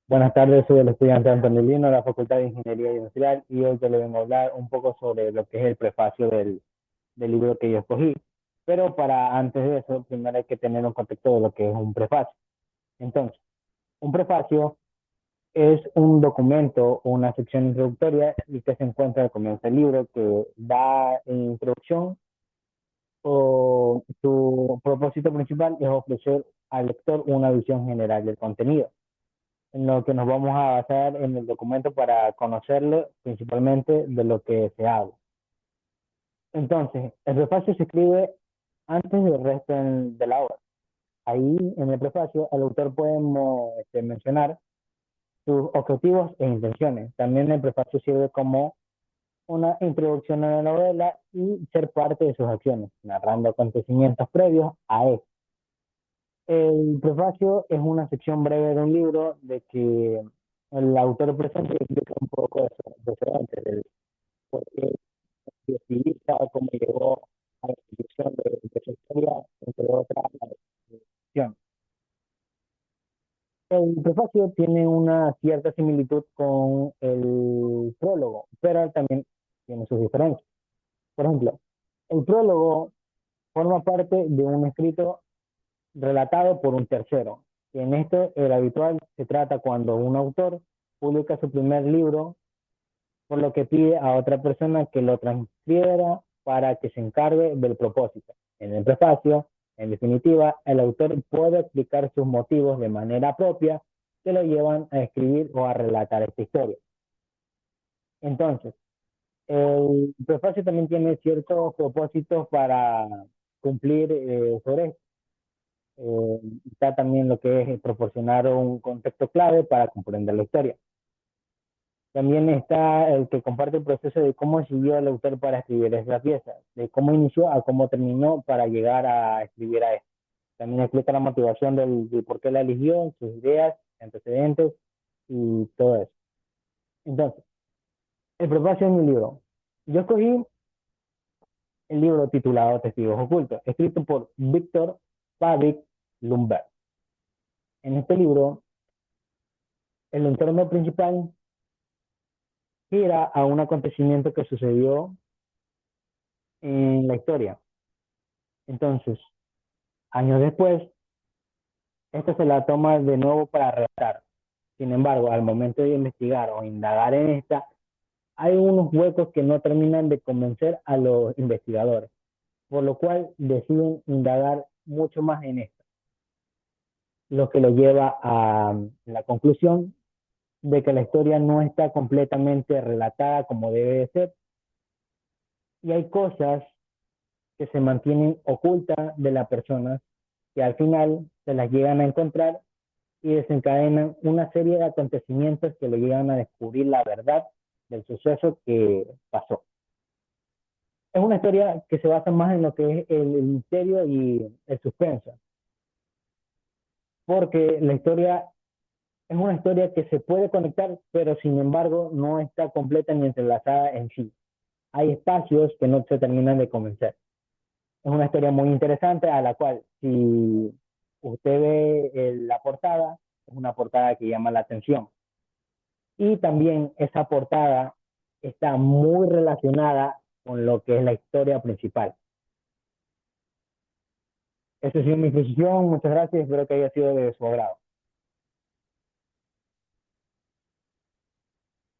Buenas tardes, soy el estudiante Antonio Lino de la Facultad de Ingeniería Industrial y hoy te le vengo a hablar un poco sobre lo que es el prefacio del libro que yo escogí. Pero para antes de eso, primero hay que tener un contexto de lo que es un prefacio. Entonces, un prefacio es un documento o una sección introductoria y que se encuentra al comienzo del libro que da introducción o su propósito principal es ofrecer al lector una visión general del contenido en lo que nos vamos a basar en el documento para conocerlo principalmente de lo que se habla. Entonces, el prefacio se escribe antes del resto de la obra. Ahí, en el prefacio, el autor puede mencionar sus objetivos e intenciones. También el prefacio sirve como una introducción a la novela y ser parte de sus acciones, narrando acontecimientos previos a él. El prefacio es una sección breve de un libro de que el autor presenta y explica un poco de su antes, del por qué se utiliza, cómo llegó a la institución de su historia, entre otras. Cuestiones. El prefacio tiene una cierta similitud con el prólogo, pero también tiene sus diferencias. Por ejemplo, el prólogo forma parte de un escrito relatado por un tercero. En esto, el habitual se trata cuando un autor publica su primer libro, por lo que pide a otra persona que lo transfiera para que se encargue del propósito. En el prefacio, en definitiva, el autor puede explicar sus motivos de manera propia que lo llevan a escribir o a relatar esta historia. Entonces, el prefacio también tiene ciertos propósitos para cumplir sobre esto. Está también lo que es proporcionar un contexto clave para comprender la historia. También está el que comparte el proceso de cómo siguió el autor para escribir esa pieza, de cómo inició a cómo terminó para llegar a escribir a esto. También explica la motivación del por qué la eligió, sus ideas, antecedentes y todo eso. Entonces, el prefacio de mi libro. Yo escogí el libro titulado Testigos Ocultos, escrito por Víctor Pavic Lumber. En este libro, el entorno principal gira a un acontecimiento que sucedió en la historia. Entonces, años después, esta se la toma de nuevo para relatar. Sin embargo, al momento de investigar o indagar en esta, hay unos huecos que no terminan de convencer a los investigadores, por lo cual deciden indagar mucho más en esto, lo que lo lleva a la conclusión de que la historia no está completamente relatada como debe de ser y hay cosas que se mantienen ocultas de la persona que al final se las llegan a encontrar y desencadenan una serie de acontecimientos que le llegan a descubrir la verdad del suceso que pasó. Es una historia que se basa más en lo que es el misterio y el suspenso, porque la historia es una historia que se puede conectar, pero sin embargo no está completa ni entrelazada en sí. Hay espacios que no se terminan de convencer. Es una historia muy interesante a la cual si usted ve la portada, es una portada que llama la atención. Y también esa portada está muy relacionada con lo que es la historia principal. Esa ha sido mi exposición, muchas gracias, espero que haya sido de su agrado.